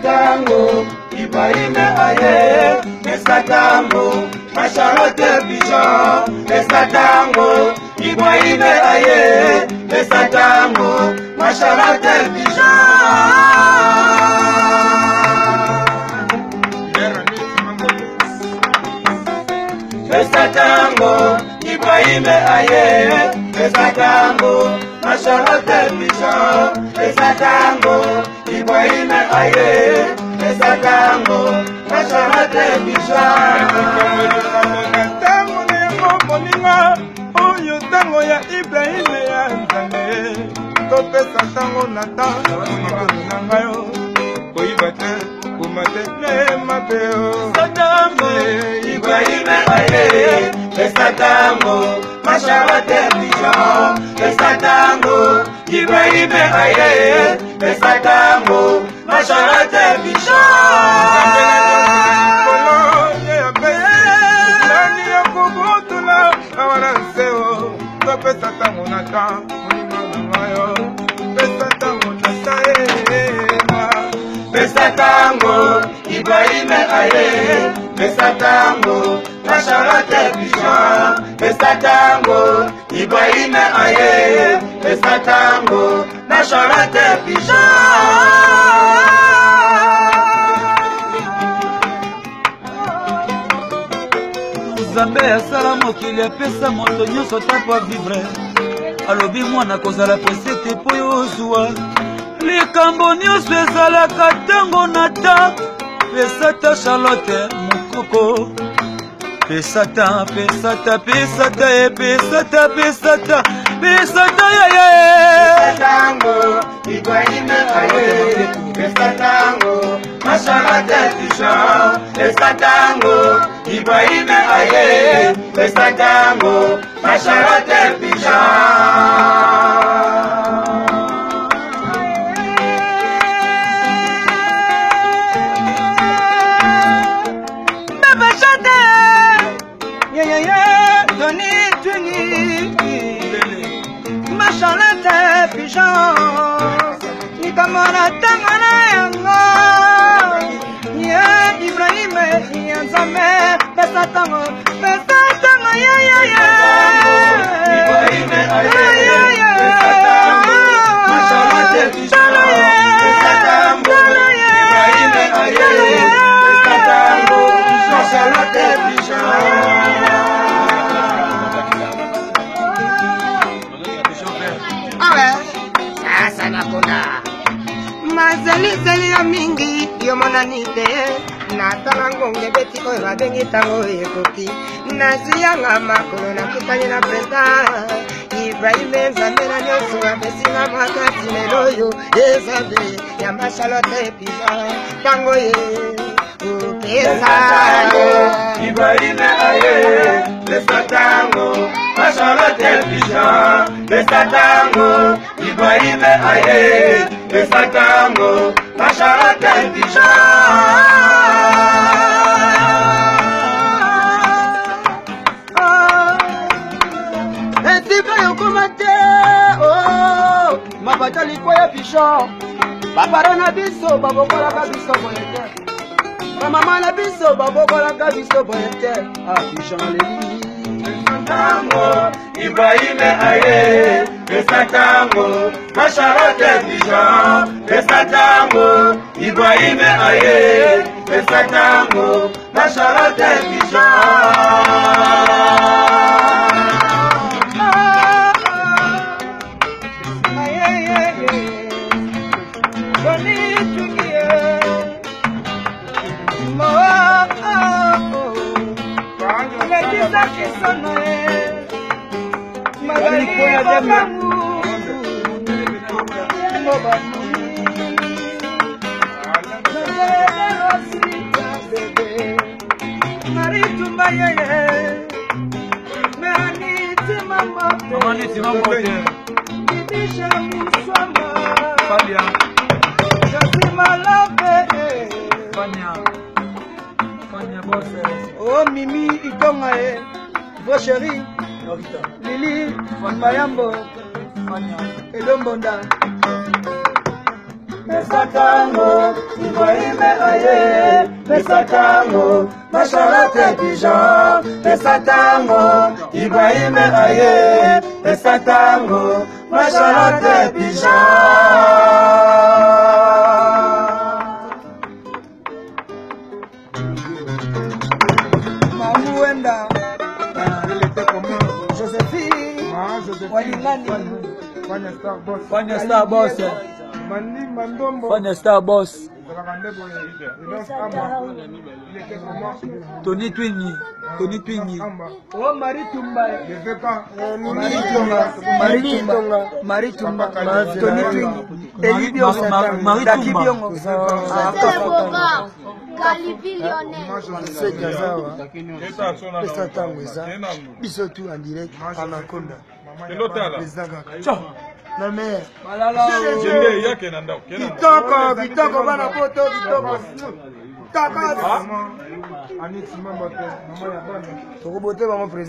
Tango, Ibrahim aye, Tango, Charlotte Bichon, Tango, Ibrahim aye, Tango, Charlotte Bichon. Tango, Ibrahim aye, Tango, Charlotte Bichon, Tango, Ibrahim aye, Tango, Charlotte Bichon. Oyo tango ya Ibrahim ya nzambe, topesa tango na tango na ngayo, koyiba te kumate ne mapeo. Tango Ibrahim aye, tango, Charlotte Bichon, tango, Ibrahim aye, tango, Charlotte Bichon. Pesa tango na ta, pesa tango, Ibrahim aye, pesa tango, Charlotte Bichon, pesa tango, Ibrahim aye, pesa tango, Charlotte Bichon. Nzambe asala mokili apesa moto nyonso tako avivre alobi mwana kozala pesete po yo ozwa likambo nyonso ezalaka ntango na ta pesa ta Charlotte mokoko pesa ta yaya tango Ibrahim aye pesa tango Charlotte Bichon pesa tango Ibrahim aye pesa tango Charlotte Bichon. Charlotte Bichon, nikamona tangana yango, ye Ibrahim yanzame, pesa tango ya Ibrahim aye, pesa tango, Charlotte Bichon, pesa tango, Ibrahim aye, pesa tango, Charlotte Bichon. Mazeli ya mingi yomona te natala ngonge beti oyo babengi tango ekoki naziyanga makolo nakutani na penta Ibrahim nzambe na nyonso apesinga makasi lelo oyo ezabe ya Charlotte Bichon tango ye pesa Ibrahim aye pesa tango Charlotte Bichon pesa tango Ibrahim aye pesa tango Charlotte Bichon. Etiba yokomate oh mabatali kwa ya Bichon babara na biso babokola ka biso boyete mama na biso babokola ka biso boyete Bichon leli tango Ibrahim aye pesa tango Charlotte Bichon pesa tango Ibrahim aye pesa tango Charlotte Bichon. Oh Mimi Itonga vos chéri Lili Mayambo Edombonda Pesatango, Ibrahime aye, Pesatango, Macharate Pigeon, Pesatango, Ibrahime aye, Pesatango, Macharate Pigeon. Mamou Wenda, Joséphine, Walingani, Fanya Star Boss. Fanya Star Boss. Tony Twingi. Oh Maritumba, Maritumba, Tony Twingi, Elibio Dakibiongo, Bisotu en direct Anaconda. La mère. Kitoko bana poto kitoko. Kaka. Ani simamba te. Mama ya bana. Tokobote ba mo président.